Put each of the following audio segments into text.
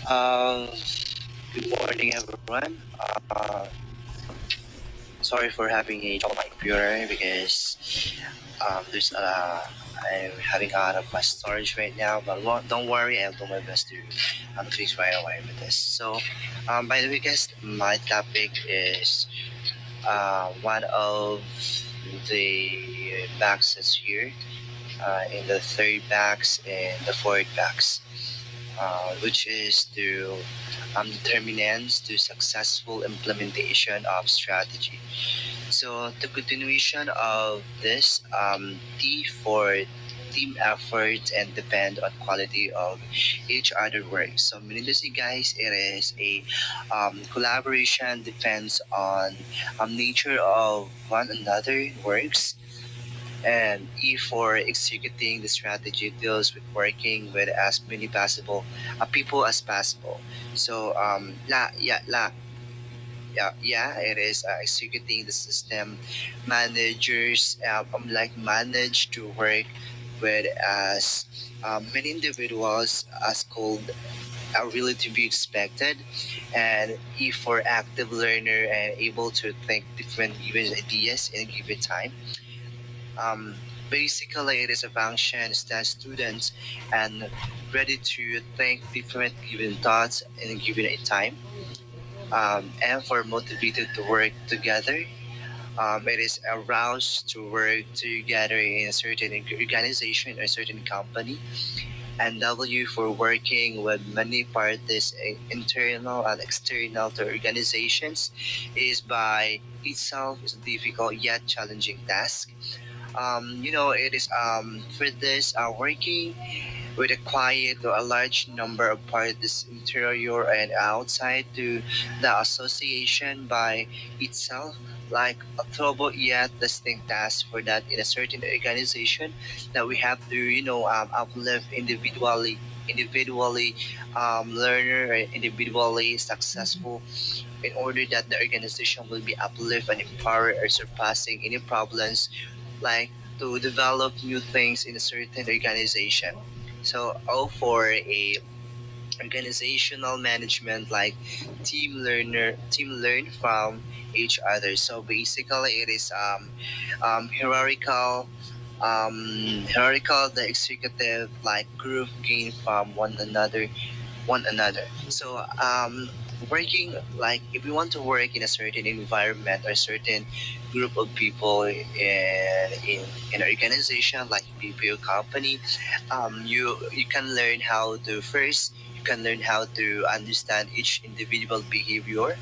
Um, Good morning, everyone. Sorry for having a trouble with my computer because there's I'm having a lot of my storage right now. But don't worry, I'll do my best to fix right away with this. So, by the way, guys, my topic is one of the boxes here in the third box and the fourth box, which is to determinants to successful implementation of strategy. So the continuation of this T for team effort and depend on quality of each other work. So meaning to say, guys, it is a collaboration depends on nature of one another works, and E for executing the strategy deals with working with as many possible people as possible. So it is executing the system. Managers like manage to work with as many individuals as could are really to be expected, and E for active learner and able to think different given ideas in a given time. um, Basically, it is a function that students and ready to think different given thoughts in a given time, and for motivated to work together. It is aroused to work together in a certain organization or certain company, and W for working with many parties, internal and external to organizations, is by itself is a difficult yet challenging task. It is for this working with a quiet or a large number of parties interior and outside to the association by itself, like a trouble yet distinct task for that in a certain organization that we have to uplift individually learner or individually successful in order that the organization will be uplift and empowered or surpassing any problems, like to develop new things in a certain organization. So all for a organizational management, like team learn from each other. So basically it is hierarchical, hierarchical the executive like group gain from one another. So working, like if we want to work in a certain environment or certain group of people in an organization like BPO company, you can learn how to first. You can learn how to understand each individual behavior.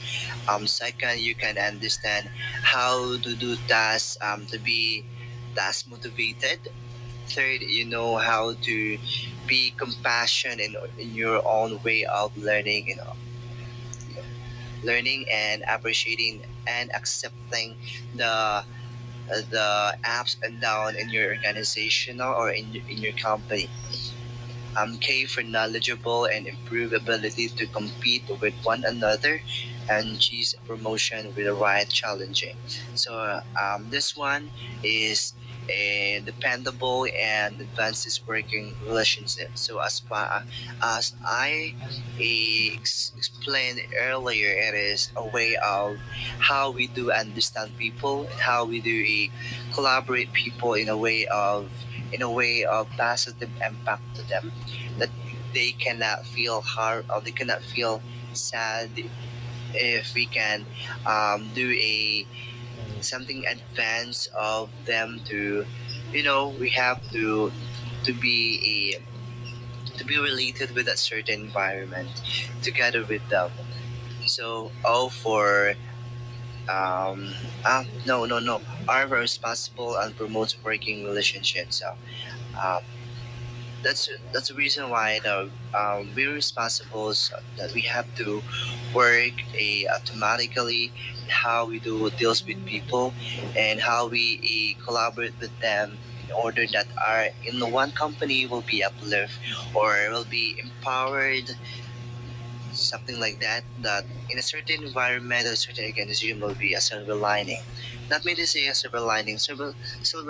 Second, you can understand how to do tasks to be task motivated. Third, you know how to be compassionate in your own way of learning, learning and appreciating and accepting the the ups and down in your organizational or in your company. K for knowledgeable and improve ability to compete with one another, and G's promotion with the right challenging. So this one is a dependable and advances working relationship. So as I explained earlier, it is a way of how we do understand people and how we do collaborate people in a way of positive impact to them, that they cannot feel hard or they cannot feel sad if we can do a something advance of them to, we have to be to be related with a certain environment together with them. So all for no, no, no, are responsible and promotes working relationships. So um, that's the reason why we're responsible, so that we have to work automatically how we do deals with people and how we collaborate with them in order that our in the one company will be uplift or will be empowered, something like that, that in a certain environment or certain organization will be a silver lining. Not mean to say a silver lining, silver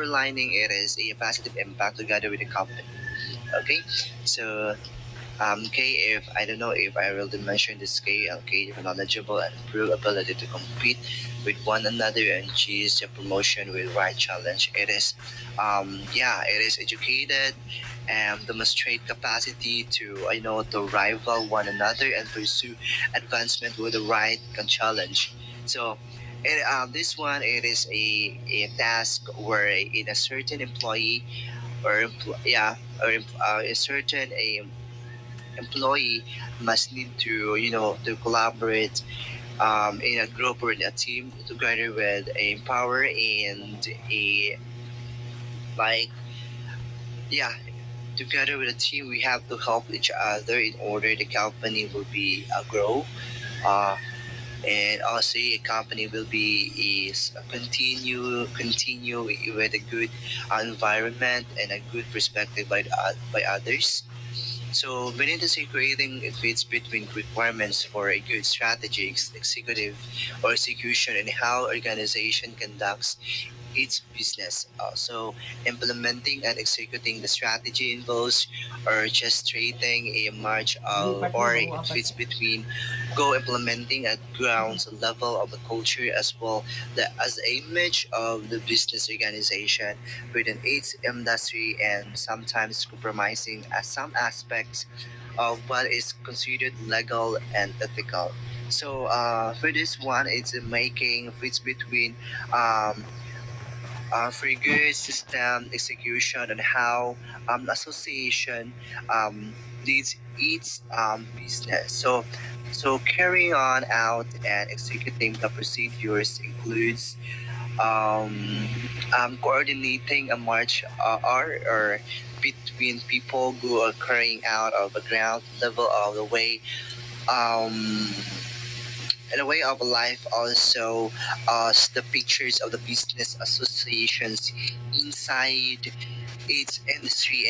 lining, it is a positive impact together with the company. Okay, so Okay, if I don't know if I already mentioned this, okay, knowledgeable and improve ability to compete with one another and choose a promotion with right challenge. It is, yeah, it is educated and demonstrate capacity to, to rival one another and pursue advancement with the right challenge. So, this one, it is a task where in a certain employee or yeah, or a certain employee must need to to collaborate in a group or in a team together with a power and a like yeah, together with a team we have to help each other in order the company will be grow, uh, and also a company will be is continue with a good environment and a good perspective by others. So we need to see creating fits between requirements for a good strategy, executive or execution, and how organization conducts its business. Also, implementing and executing the strategy involves orchestrating a march or it fits between go implementing at grounds level of the culture as well as the image of the business organization within its industry and sometimes compromising some aspects of what is considered legal and ethical. So for this one, it's making fits between um, for good system execution and how association um, leads its business. So carrying on out and executing the procedures includes coordinating a march or between people who are carrying out of the ground level of the way um, and a way of life also the pictures of the business associations inside its industry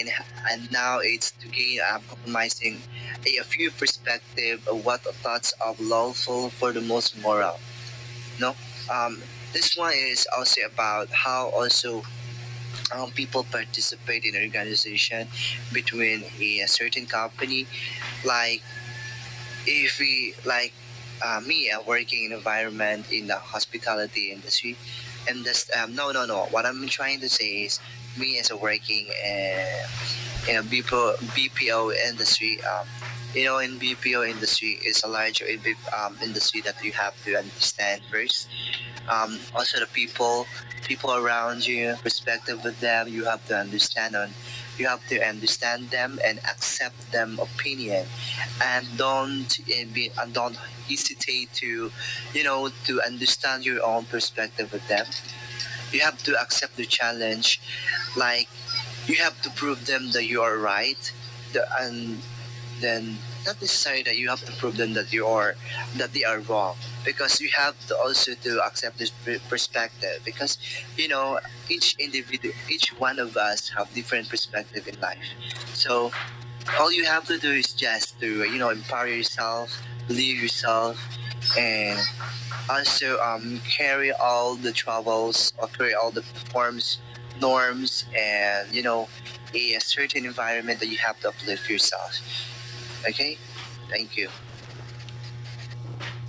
and now it's to gain compromising a few perspective of what the thoughts of lawful for the most moral no this one is also about how also people participate in organization between a certain company like if we like me working in environment in the hospitality industry and this no what I'm trying to say is me as a working in a BPO industry in BPO industry is a larger industry that you have to understand first also the people around you perspective with them you have to understand them and accept them opinion and don't hesitate to to understand your own perspective with them. You have to accept the challenge, like you have to prove them that you are right and then not necessarily that you have to prove them that they are wrong because you have to also to accept this perspective because you know each individual each one of us have different perspective in life. So all you have to do is just to empower yourself, believe yourself, and also carry all the troubles or carry all the forms, norms, and a certain environment that you have to uplift yourself. Okay, thank you.